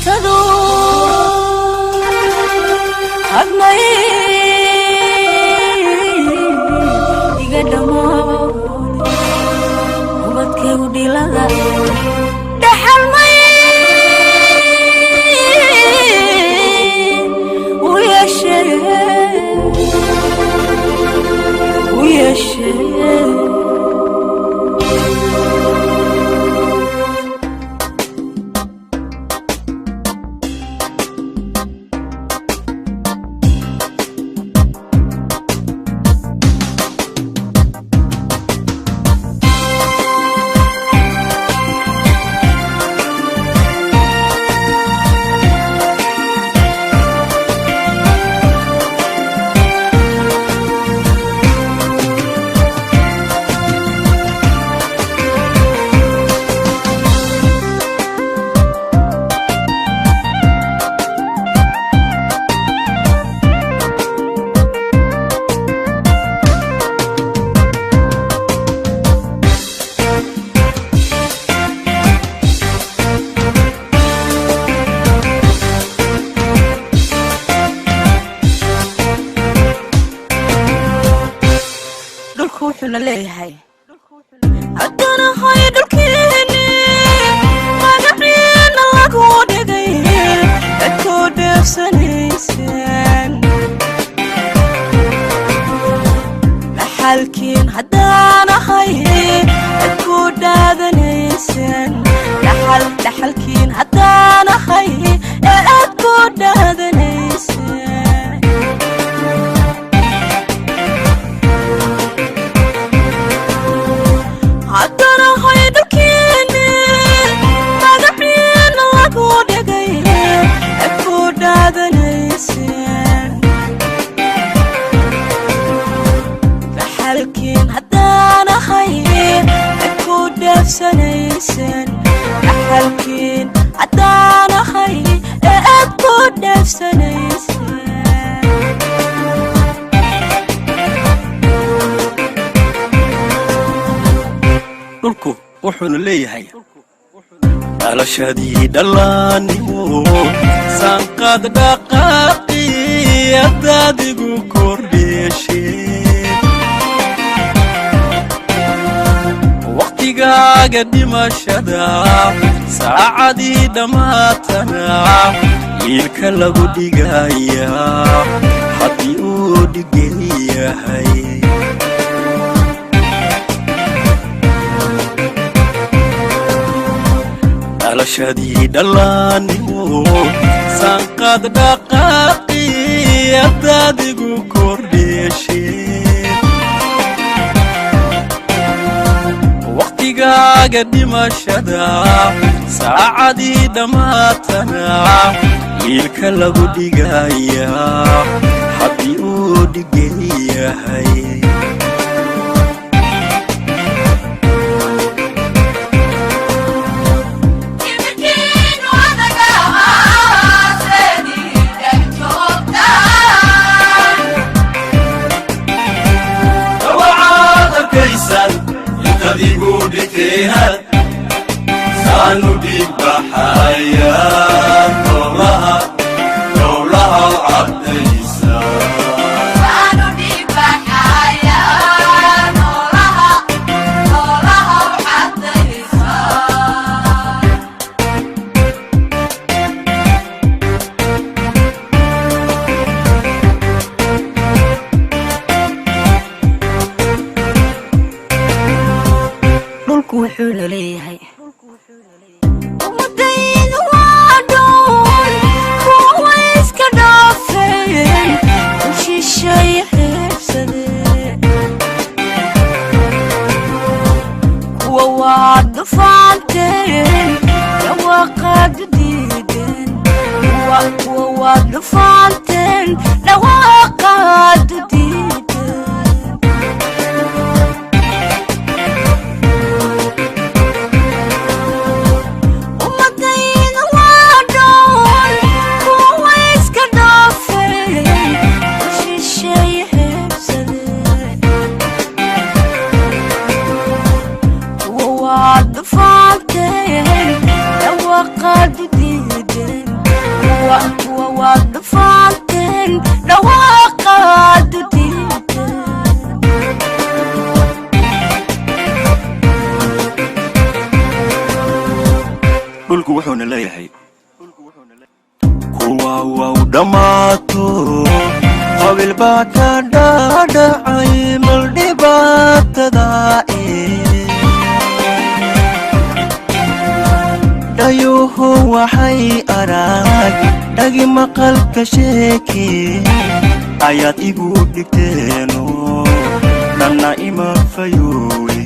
dhibsado hadmay iga dhamaan ubadkaygu dhilada dhaxalmay u yeeshee Leyahay haddana hay dhulkeeni magacina lagu dhigay dadku dheefsanaysan dhaxalkiin haddana hay dadku dhaadanaysan dhaxalkiin haddana hay dadku dhaadanaysan dhaxalkiin haddana hay dadku dheefsanaysan dhaxalkiin haddana hay dadku dheefsanaysan dhulku wuxuuna leeyahay alashadii dhalaanimo sanqad dhaqaaqi adadigu kordheeshee waqtigaaga dhimashada saacadii dhammaatana wiilka lagu dhigayaa haddii uu dhigan yahay alashadii dhalaanimo sanqad dhaqaaqi adadigu kordheeshee waqtigaaga dhimashada saacadii dhammaatana wiilka lagu dhigayaa haddii uu dhigan yahay سانو ديك بحياة دولها عبد عيسى سانو ديك بحياة دولها عبد عيسى dhulku wuxuu leeyahay umadaydu waa dhool kuwa iska dhaafeen shishay xeebsadeen kuwa waa dhufaanteen dhawaaqaad diideen kuwa waa dhufaanteen dhawaaqaad diideen وعد فاتين لو قد ديدن دفعتين لواقد ديدن dhulku wuxuuna leeyahay kuwa waa dhamaato qabil baa ka dhacay mal dhibaatada dayuhu waxay arag dhagi maqalka sheeki ayaad igu dhigteeno dhanna ima fayoowe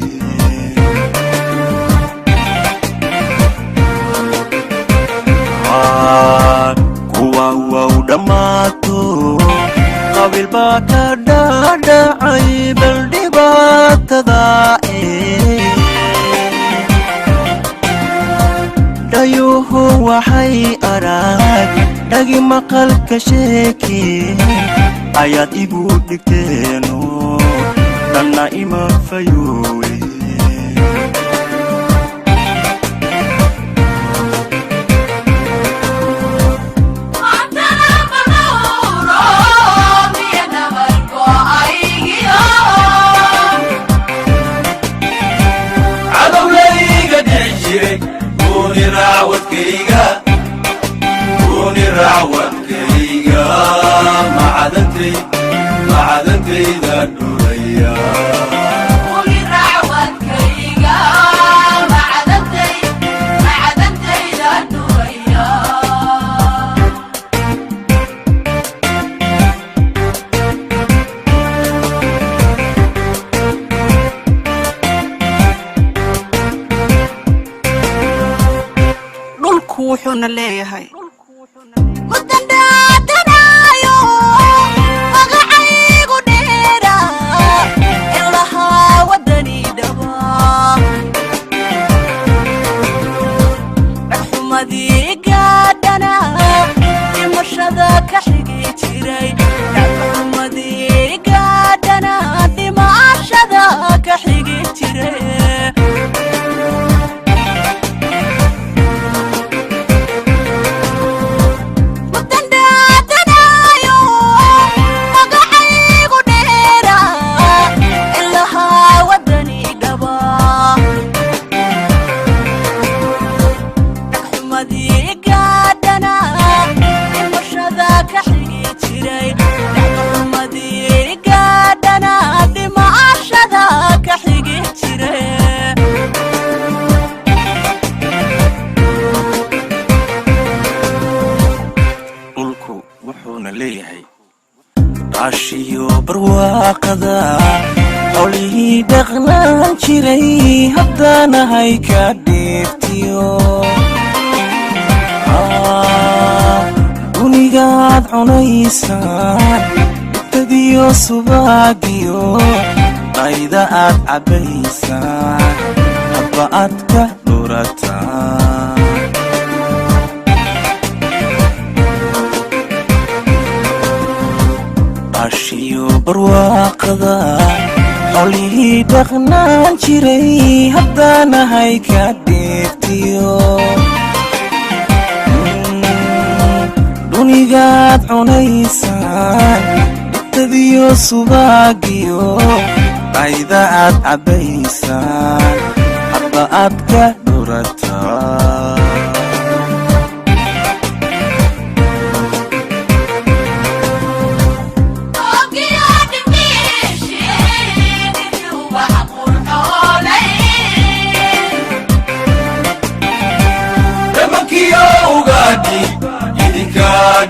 kuwa waa dhamaato qabil baa ka dhacay bal dhibaatada dayuhu waxay arag dhagi maqalka sheeki ayaad igu dhigteeno dhanna ima fayoowe راودكيغا معدنتي ذا الدنيا قولي راودكيغا معدنتي ذا الدنيا dhulku wuxuuna leeyahay عشيو برواقدا حولي دغنا جيري هدانا هيكا ديفتيو دونيغاد عنيسان تديو سباقيو قايدة عبيسان أبقاتك دورتان عشيو برواقدا حولي دغنا جيري هدانا هيكا ديفتيو دونيغاد عنيسان تديو سباقيو قايدة عبيسان أبقاتك دورتان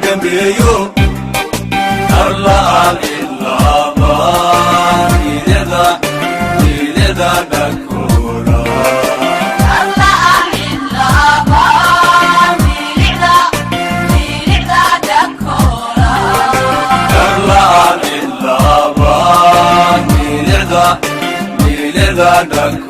دميو الله الله إذا دكولا الله الله إذا دكولا الله الله إذا دكولا